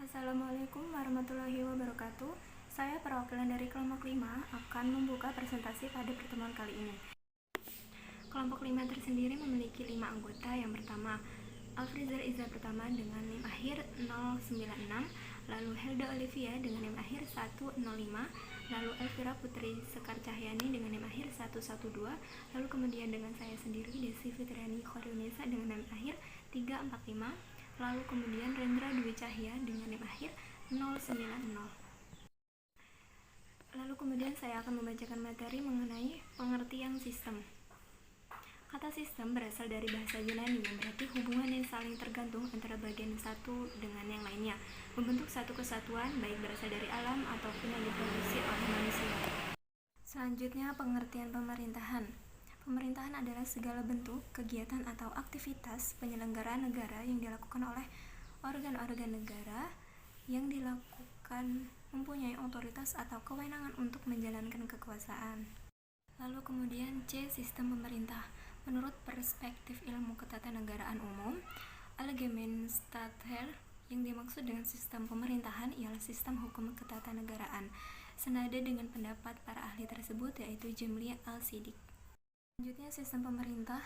Assalamualaikum warahmatullahi wabarakatuh. Saya perwakilan dari kelompok 5 akan membuka presentasi pada pertemuan kali ini. Kelompok 5 tersendiri memiliki 5 anggota. Yang pertama, Alfrizar Iza pertama dengan NIM akhir 096, lalu Helda Olivia dengan NIM akhir 105, lalu Elvira Putri Sekar Cahyani dengan NIM akhir 112, lalu kemudian dengan saya sendiri Desi Fitriani Khorunisa dengan NIM akhir 345, lalu kemudian Rendra Dwi Cahya dengan NIM akhir 090. Lalu kemudian saya akan membacakan materi mengenai pengertian sistem. Kata sistem berasal dari bahasa Yunani yang berarti hubungan yang saling tergantung antara bagian satu dengan yang lainnya, membentuk satu kesatuan baik berasal dari alam ataupun yang diproduksi oleh manusia. Selanjutnya, pengertian pemerintahan. Pemerintahan adalah segala bentuk, kegiatan atau aktivitas penyelenggaraan negara yang dilakukan oleh organ-organ negara yang dilakukan mempunyai otoritas atau kewenangan untuk menjalankan kekuasaan. Lalu kemudian C. Sistem pemerintah. Menurut perspektif ilmu ketatanegaraan umum, Allgemeine Staatsrecht, yang dimaksud dengan sistem pemerintahan ialah sistem hukum ketatanegaraan, senada dengan pendapat para ahli tersebut yaitu Jemli Al-Siddiq. Selanjutnya, sistem pemerintah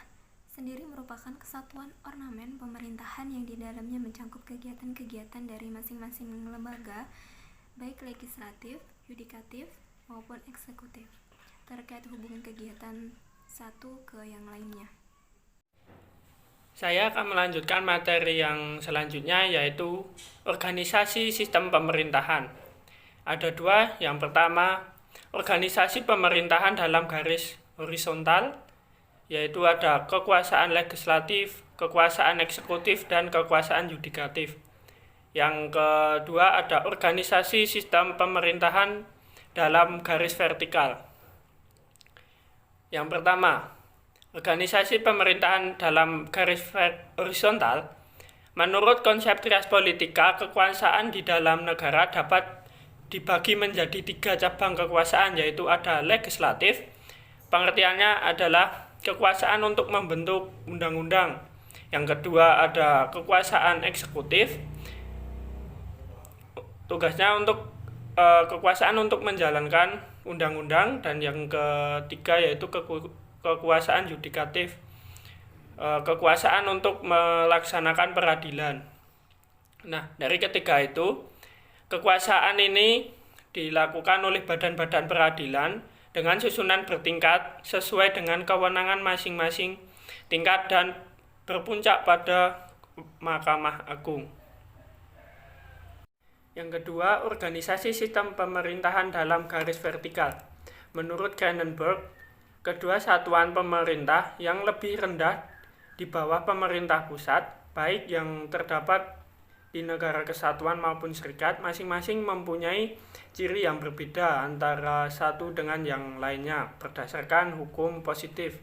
sendiri merupakan kesatuan ornamen pemerintahan yang di dalamnya mencakup kegiatan-kegiatan dari masing-masing lembaga, baik legislatif, yudikatif, maupun eksekutif, terkait hubungan kegiatan satu ke yang lainnya. Saya akan melanjutkan materi yang selanjutnya, yaitu organisasi sistem pemerintahan. Ada dua. Yang pertama, organisasi pemerintahan dalam garis horizontal, yaitu ada kekuasaan legislatif, kekuasaan eksekutif, dan kekuasaan yudikatif. Yang kedua, ada organisasi sistem pemerintahan dalam garis vertikal. Yang pertama, organisasi pemerintahan dalam garis horizontal. Menurut konsep trias politika, kekuasaan di dalam negara dapat dibagi menjadi 3 cabang kekuasaan, yaitu ada legislatif. Pengertiannya adalah kekuasaan untuk membentuk undang-undang. Yang kedua ada kekuasaan eksekutif. Tugasnya untuk kekuasaan untuk menjalankan undang-undang, dan yang ketiga yaitu kekuasaan yudikatif, kekuasaan untuk melaksanakan peradilan. Nah, dari ketiga itu, kekuasaan ini dilakukan oleh badan-badan peradilan dengan susunan bertingkat sesuai dengan kewenangan masing-masing tingkat dan berpuncak pada Mahkamah Agung. Yang kedua, organisasi sistem pemerintahan dalam garis vertikal. Menurut Krenenberg, kedua satuan pemerintah yang lebih rendah di bawah pemerintah pusat, baik yang terdapat di negara kesatuan maupun serikat, masing-masing mempunyai ciri yang berbeda antara satu dengan yang lainnya berdasarkan hukum positif,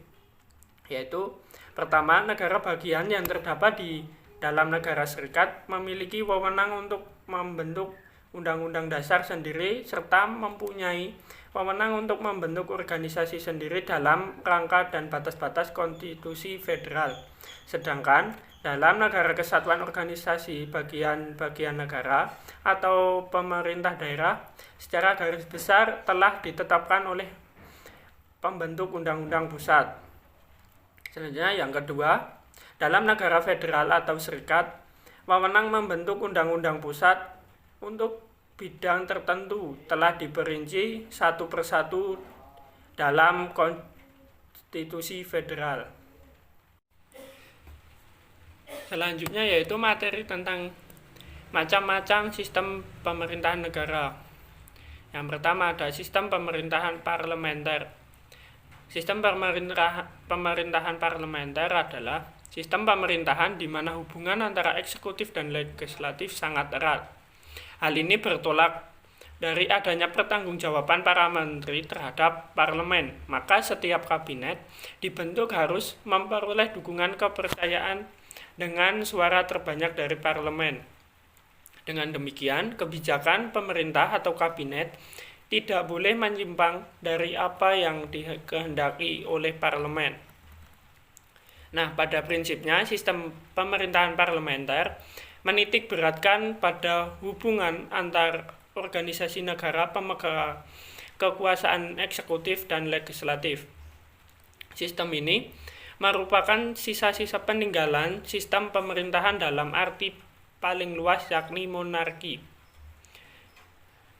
yaitu pertama, negara bagian yang terdapat di dalam negara serikat memiliki wewenang untuk membentuk undang-undang dasar sendiri serta mempunyai wewenang untuk membentuk organisasi sendiri dalam rangka dan batas-batas konstitusi federal. Sedangkan dalam negara kesatuan organisasi bagian-bagian negara atau pemerintah daerah secara garis besar telah ditetapkan oleh pembentuk undang-undang pusat. Selanjutnya yang kedua, dalam negara federal atau serikat, wewenang membentuk undang-undang pusat untuk bidang tertentu telah diperinci satu persatu dalam konstitusi federal. Selanjutnya yaitu materi tentang macam-macam sistem pemerintahan negara. Yang pertama ada sistem pemerintahan parlementer. Sistem pemerintahan parlementer adalah sistem pemerintahan di mana hubungan antara eksekutif dan legislatif sangat erat. Hal ini bertolak dari adanya pertanggungjawaban para menteri terhadap parlemen, maka setiap kabinet dibentuk harus memperoleh dukungan kepercayaan dengan suara terbanyak dari parlemen. Dengan demikian, kebijakan pemerintah atau kabinet tidak boleh menyimpang dari apa yang dikehendaki oleh parlemen. Nah, pada prinsipnya sistem pemerintahan parlementer menitik beratkan pada hubungan antar organisasi negara pemegang kekuasaan eksekutif dan legislatif. Sistem ini merupakan sisa-sisa peninggalan sistem pemerintahan dalam arti paling luas, yakni monarki.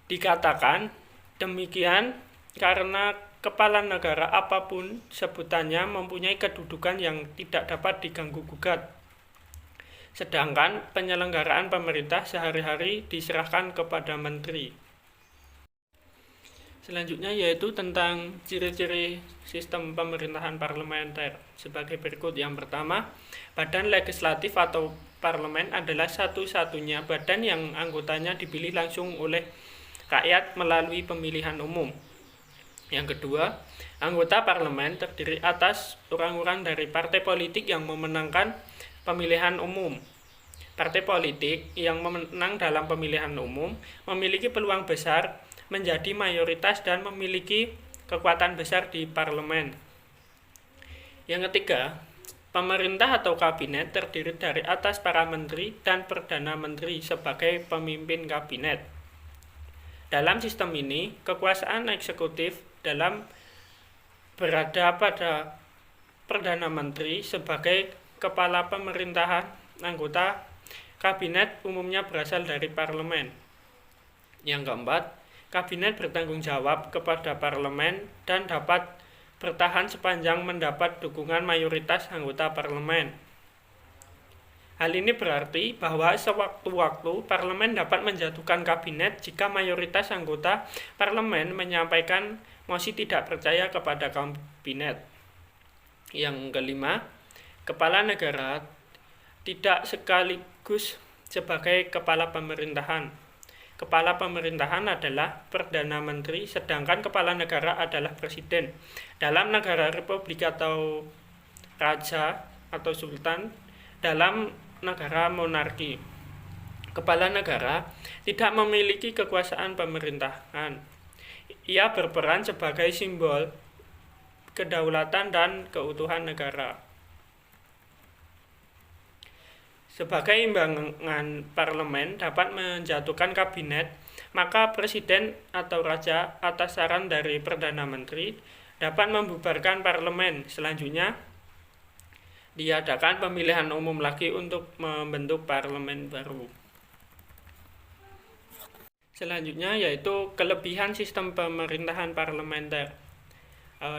Dikatakan demikian karena kepala negara apapun sebutannya mempunyai kedudukan yang tidak dapat diganggu-gugat. Sedangkan penyelenggaraan pemerintah sehari-hari diserahkan kepada menteri. Selanjutnya yaitu tentang ciri-ciri sistem pemerintahan parlementer sebagai berikut. Yang pertama, badan legislatif atau parlemen adalah satu-satunya badan yang anggotanya dipilih langsung oleh rakyat melalui pemilihan umum. Yang kedua, anggota parlemen terdiri atas orang-orang dari partai politik yang memenangkan pemilihan umum. Partai politik yang menang dalam pemilihan umum memiliki peluang besar menjadi mayoritas dan memiliki kekuatan besar di parlemen. Yang ketiga, pemerintah atau kabinet terdiri dari atas para menteri dan perdana menteri sebagai pemimpin kabinet. Dalam sistem ini, kekuasaan eksekutif berada pada perdana menteri sebagai kepala pemerintahan. Anggota kabinet umumnya berasal dari parlemen. Yang keempat, kabinet bertanggung jawab kepada parlemen dan dapat bertahan sepanjang mendapat dukungan mayoritas anggota parlemen. Hal ini berarti bahwa sewaktu-waktu parlemen dapat menjatuhkan kabinet jika mayoritas anggota parlemen menyampaikan mosi tidak percaya kepada kabinet. Yang kelima, kepala negara tidak sekaligus sebagai kepala pemerintahan. Kepala pemerintahan adalah Perdana Menteri, sedangkan kepala negara adalah Presiden. Dalam negara republik atau raja atau sultan, dalam negara monarki, kepala negara tidak memiliki kekuasaan pemerintahan. Ia berperan sebagai simbol kedaulatan dan keutuhan negara. Sebagai imbangan parlemen dapat menjatuhkan kabinet, maka presiden atau raja atas saran dari Perdana Menteri dapat membubarkan parlemen. Selanjutnya, diadakan pemilihan umum lagi untuk membentuk parlemen baru. Selanjutnya yaitu kelebihan sistem pemerintahan parlementer.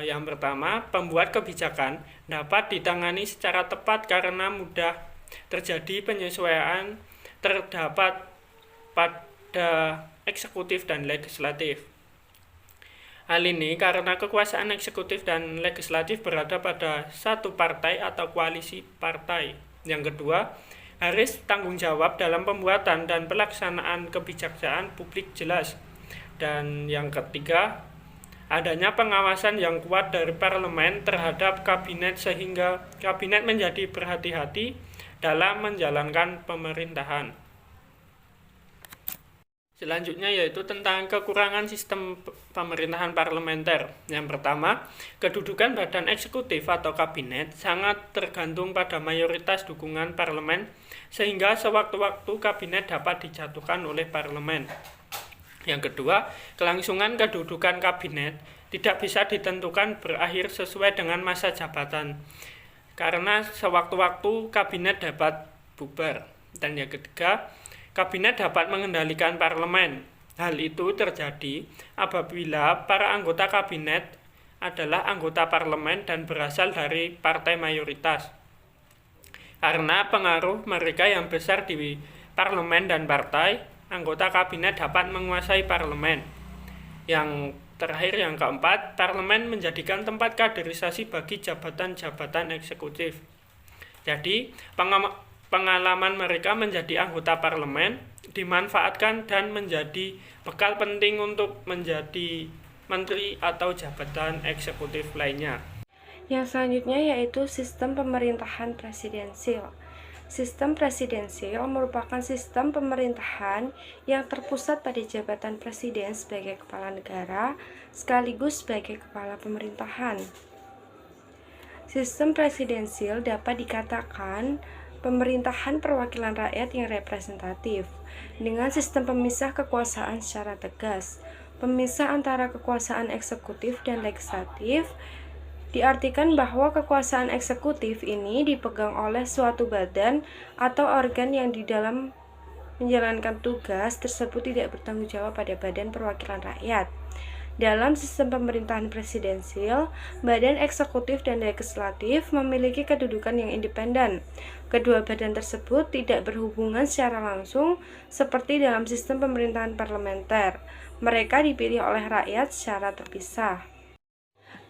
Yang pertama, pembuat kebijakan dapat ditangani secara tepat karena mudah terjadi penyesuaian terdapat pada eksekutif dan legislatif. Hal ini karena kekuasaan eksekutif dan legislatif berada pada satu partai atau koalisi partai. Yang kedua, garis tanggung jawab dalam pembuatan dan pelaksanaan kebijakan publik jelas. Dan yang ketiga, adanya pengawasan yang kuat dari parlemen terhadap kabinet sehingga kabinet menjadi berhati-hati dalam menjalankan pemerintahan. Selanjutnya yaitu tentang kekurangan sistem pemerintahan parlementer. Yang pertama, kedudukan badan eksekutif atau kabinet sangat tergantung pada mayoritas dukungan parlemen sehingga sewaktu-waktu kabinet dapat dijatuhkan oleh parlemen. Yang kedua, kelangsungan kedudukan kabinet tidak bisa ditentukan berakhir sesuai dengan masa jabatan karena sewaktu-waktu kabinet dapat bubar. Dan yang ketiga, kabinet dapat mengendalikan parlemen. Hal itu terjadi apabila para anggota kabinet adalah anggota parlemen dan berasal dari partai mayoritas. Karena pengaruh mereka yang besar di parlemen dan partai, anggota kabinet dapat menguasai parlemen. Yang terakhir, yang keempat, parlemen menjadikan tempat kaderisasi bagi jabatan-jabatan eksekutif. Jadi, pengalaman mereka menjadi anggota parlemen dimanfaatkan dan menjadi bekal penting untuk menjadi menteri atau jabatan eksekutif lainnya. Yang selanjutnya yaitu sistem pemerintahan presidensial. Sistem presidensial merupakan sistem pemerintahan yang terpusat pada jabatan presiden sebagai kepala negara sekaligus sebagai kepala pemerintahan. Sistem presidensial dapat dikatakan pemerintahan perwakilan rakyat yang representatif, dengan sistem pemisah kekuasaan secara tegas. Pemisah antara kekuasaan eksekutif dan legislatif diartikan bahwa kekuasaan eksekutif ini dipegang oleh suatu badan atau organ yang di dalam menjalankan tugas tersebut tidak bertanggung jawab pada badan perwakilan rakyat. Dalam sistem pemerintahan presidensial, badan eksekutif dan legislatif memiliki kedudukan yang independen. Kedua badan tersebut tidak berhubungan secara langsung seperti dalam sistem pemerintahan parlementer. Mereka dipilih oleh rakyat secara terpisah.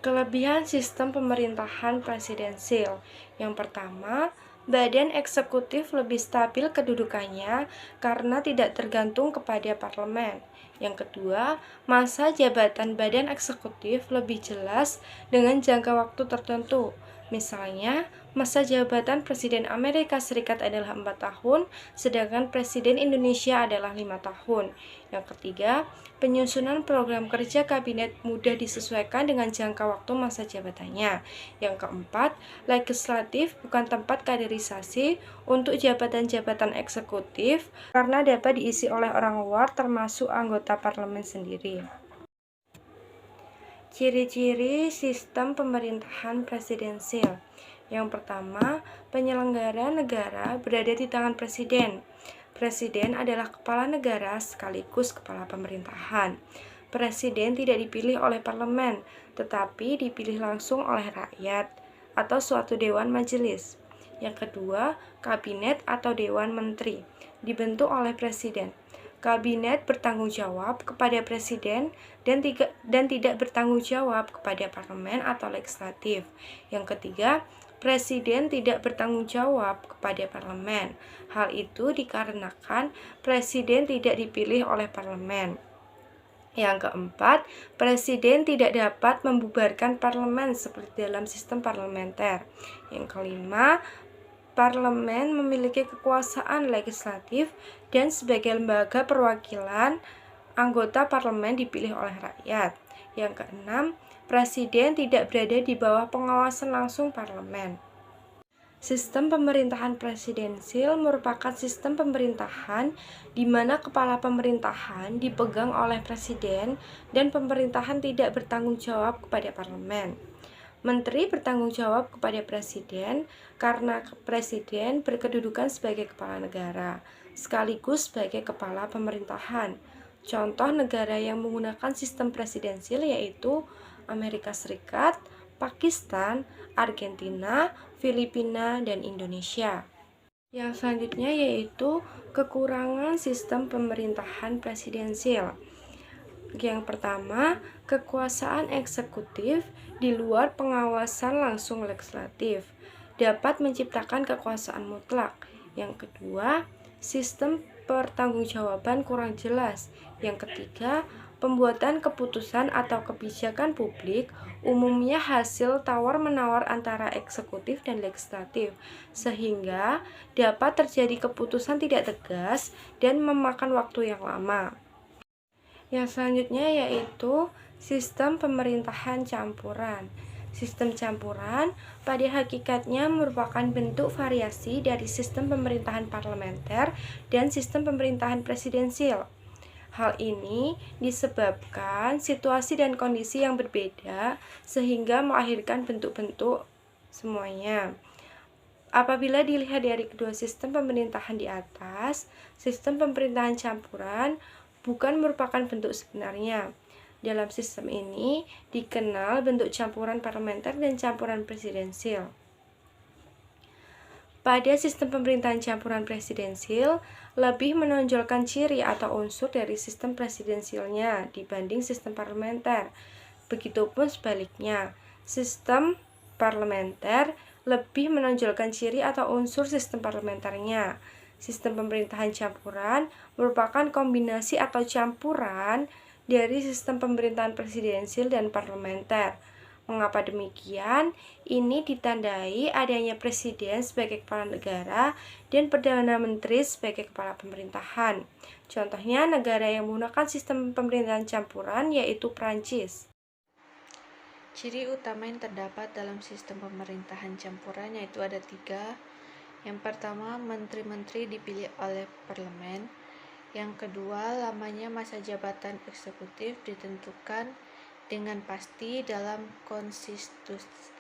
Kelebihan sistem pemerintahan presidensial. Yang pertama, badan eksekutif lebih stabil kedudukannya karena tidak tergantung kepada parlemen. Yang kedua, masa jabatan badan eksekutif lebih jelas dengan jangka waktu tertentu. Misalnya, masa jabatan Presiden Amerika Serikat adalah 4 tahun, sedangkan Presiden Indonesia adalah 5 tahun. Yang ketiga, penyusunan program kerja kabinet mudah disesuaikan dengan jangka waktu masa jabatannya. Yang keempat, legislatif bukan tempat kaderisasi untuk jabatan-jabatan eksekutif karena dapat diisi oleh orang luar termasuk anggota parlemen sendiri. Ciri-ciri sistem pemerintahan presidensial. Yang pertama, penyelenggara negara berada di tangan presiden. Presiden adalah kepala negara sekaligus kepala pemerintahan. Presiden tidak dipilih oleh parlemen, tetapi dipilih langsung oleh rakyat atau suatu dewan majelis. Yang kedua, kabinet atau dewan menteri dibentuk oleh presiden. Kabinet bertanggung jawab kepada presiden dan tidak bertanggung jawab kepada parlemen atau legislatif. Yang ketiga, presiden tidak bertanggung jawab kepada parlemen. Hal itu dikarenakan presiden tidak dipilih oleh parlemen. Yang keempat, presiden tidak dapat membubarkan parlemen seperti dalam sistem parlementer. Yang kelima, parlemen memiliki kekuasaan legislatif dan sebagai lembaga perwakilan, anggota parlemen dipilih oleh rakyat. Yang keenam, presiden tidak berada di bawah pengawasan langsung parlemen. Sistem pemerintahan presidensial merupakan sistem pemerintahan di mana kepala pemerintahan dipegang oleh presiden dan pemerintahan tidak bertanggung jawab kepada parlemen. Menteri bertanggung jawab kepada presiden karena presiden berkedudukan sebagai kepala negara, sekaligus sebagai kepala pemerintahan. Contoh negara yang menggunakan sistem presidensial yaitu Amerika Serikat, Pakistan, Argentina, Filipina, dan Indonesia. Yang selanjutnya yaitu kekurangan sistem pemerintahan presidensial. Yang pertama, kekuasaan eksekutif di luar pengawasan langsung legislatif dapat menciptakan kekuasaan mutlak. Yang kedua, sistem pertanggungjawaban kurang jelas. Yang ketiga, pembuatan keputusan atau kebijakan publik umumnya hasil tawar-menawar antara eksekutif dan legislatif, sehingga dapat terjadi keputusan tidak tegas dan memakan waktu yang lama. Yang selanjutnya yaitu sistem pemerintahan campuran. Sistem campuran pada hakikatnya merupakan bentuk variasi dari sistem pemerintahan parlementer dan sistem pemerintahan presidensial. Hal ini disebabkan situasi dan kondisi yang berbeda sehingga melahirkan bentuk-bentuk semuanya. Apabila dilihat dari kedua sistem pemerintahan di atas, sistem pemerintahan campuran bukan merupakan bentuk sebenarnya. Dalam sistem ini dikenal bentuk campuran parlementer dan campuran presidensial. Pada sistem pemerintahan campuran presidensial, lebih menonjolkan ciri atau unsur dari sistem presidensialnya dibanding sistem parlementer. Begitupun sebaliknya, sistem parlementer lebih menonjolkan ciri atau unsur sistem parlementernya. Sistem pemerintahan campuran merupakan kombinasi atau campuran dari sistem pemerintahan presidensial dan parlementer. Mengapa demikian? Ini ditandai adanya presiden sebagai kepala negara dan perdana menteri sebagai kepala pemerintahan. Contohnya negara yang menggunakan sistem pemerintahan campuran yaitu Prancis. Ciri utama yang terdapat dalam sistem pemerintahan campuran yaitu ada 3, Yang pertama, menteri-menteri dipilih oleh parlemen. Yang kedua, lamanya masa jabatan eksekutif ditentukan dengan pasti dalam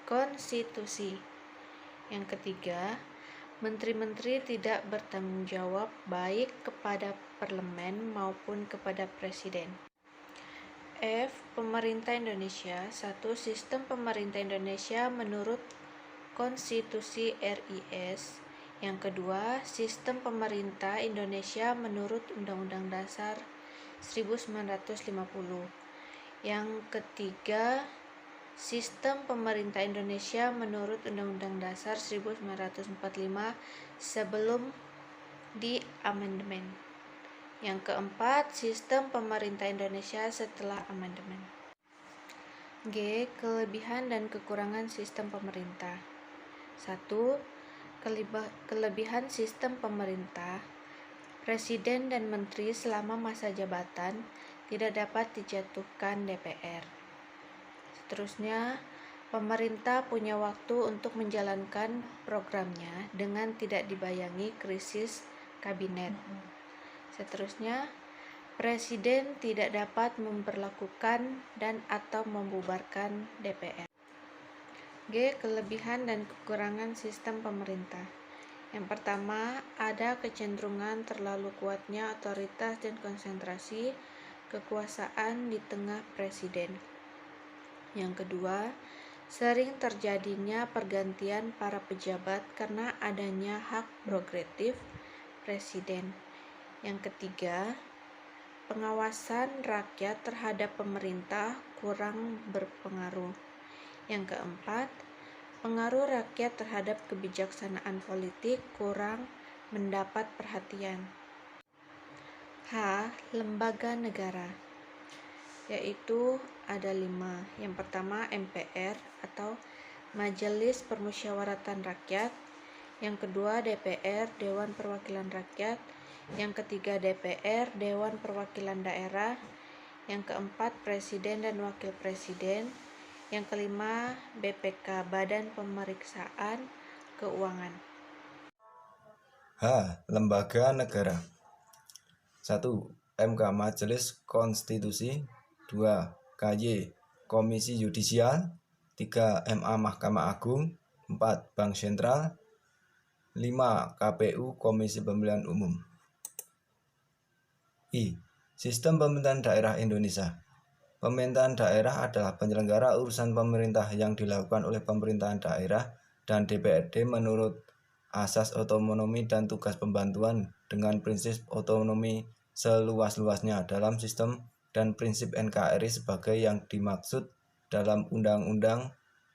konstitusi. Yang ketiga, menteri-menteri tidak bertanggung jawab baik kepada parlemen maupun kepada presiden. F. Pemerintah Indonesia. 1. Sistem pemerintah Indonesia menurut Konstitusi RIS. Yang kedua, sistem pemerintah Indonesia menurut Undang-Undang Dasar 1950. Yang ketiga, sistem pemerintah Indonesia menurut Undang-Undang Dasar 1945 sebelum di-amandemen. Yang keempat, sistem pemerintah Indonesia setelah amandemen. G. Kelebihan dan kekurangan sistem pemerintah. 1. Kelebihan sistem pemerintah. Presiden dan menteri selama masa jabatan tidak dapat dijatuhkan DPR. Seterusnya, pemerintah punya waktu untuk menjalankan programnya dengan tidak dibayangi krisis kabinet. Seterusnya, presiden tidak dapat memberlakukan dan atau membubarkan DPR. G. Kelebihan dan kekurangan sistem pemerintah. Yang pertama, ada kecenderungan terlalu kuatnya otoritas dan konsentrasi kekuasaan di tengah presiden. Yang kedua, sering terjadinya pergantian para pejabat karena adanya hak prerogatif presiden. Yang ketiga, pengawasan rakyat terhadap pemerintah kurang berpengaruh. Yang keempat, pengaruh rakyat terhadap kebijaksanaan politik kurang mendapat perhatian. H. Lembaga negara, yaitu ada 5. Yang pertama, MPR atau Majelis Permusyawaratan Rakyat. Yang kedua, DPR, Dewan Perwakilan Rakyat. Yang ketiga, DPR, Dewan Perwakilan Daerah. Yang keempat, Presiden dan Wakil Presiden. Yang kelima, BPK, Badan Pemeriksaan Keuangan. H. Lembaga negara. 1. MK Majelis Konstitusi. 2. KY Komisi Yudisial. 3. MA Mahkamah Agung. 4. Bank Sentral. 5. KPU Komisi Pemilihan Umum. I. Sistem pemerintahan daerah Indonesia. Pemerintahan daerah adalah penyelenggara urusan pemerintah yang dilakukan oleh pemerintahan daerah dan DPRD menurut asas otonomi dan tugas pembantuan dengan prinsip otonomi seluas-luasnya dalam sistem dan prinsip NKRI sebagai yang dimaksud dalam Undang-Undang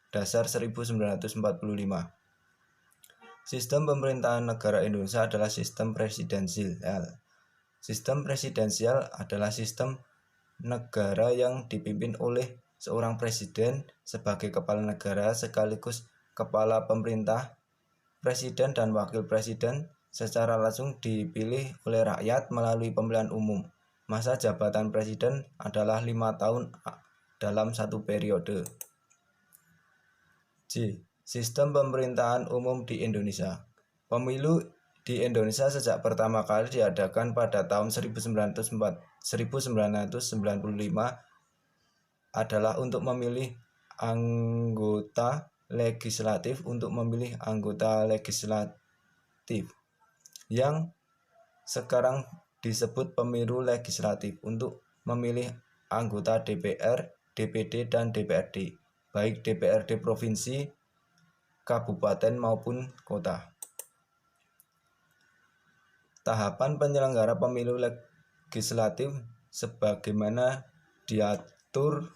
Dasar 1945. Sistem pemerintahan negara Indonesia adalah sistem presidensial. Sistem presidensial adalah sistem negara yang dipimpin oleh seorang presiden sebagai kepala negara sekaligus kepala pemerintah. Presiden dan wakil presiden secara langsung dipilih oleh rakyat melalui pemilihan umum. Masa jabatan presiden adalah 5 tahun dalam satu periode. J. Sistem pemerintahan umum di Indonesia. Pemilu di Indonesia sejak pertama kali diadakan pada tahun 1995 adalah untuk memilih anggota legislatif yang sekarang disebut pemilu legislatif untuk memilih anggota DPR, DPD, dan DPRD, baik DPRD provinsi, kabupaten maupun kota. Tahapan penyelenggara pemilu legislatif sebagaimana diatur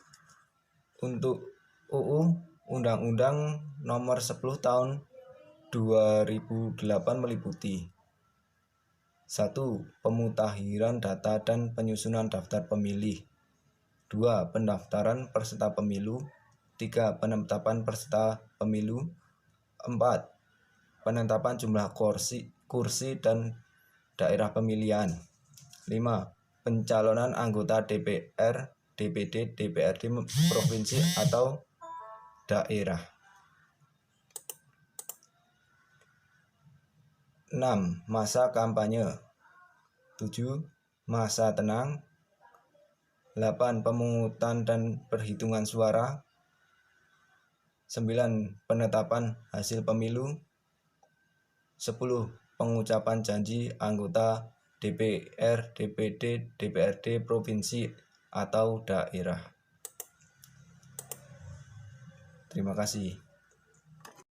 untuk UU Undang-Undang Nomor 10 Tahun 2008 meliputi 1. Pemutakhiran data dan penyusunan daftar pemilih. 2. Pendaftaran peserta pemilu. 3. Penetapan peserta pemilu. 4. Penetapan jumlah kursi dan daerah pemilihan. 5. Pencalonan anggota DPR, DPD, DPRD provinsi atau daerah. 6. Masa kampanye. 7. Masa tenang. 8. Pemungutan dan perhitungan suara. 9. Penetapan hasil pemilu. 10. Pengucapan janji anggota DPR, DPD, DPRD provinsi atau daerah. Terima kasih.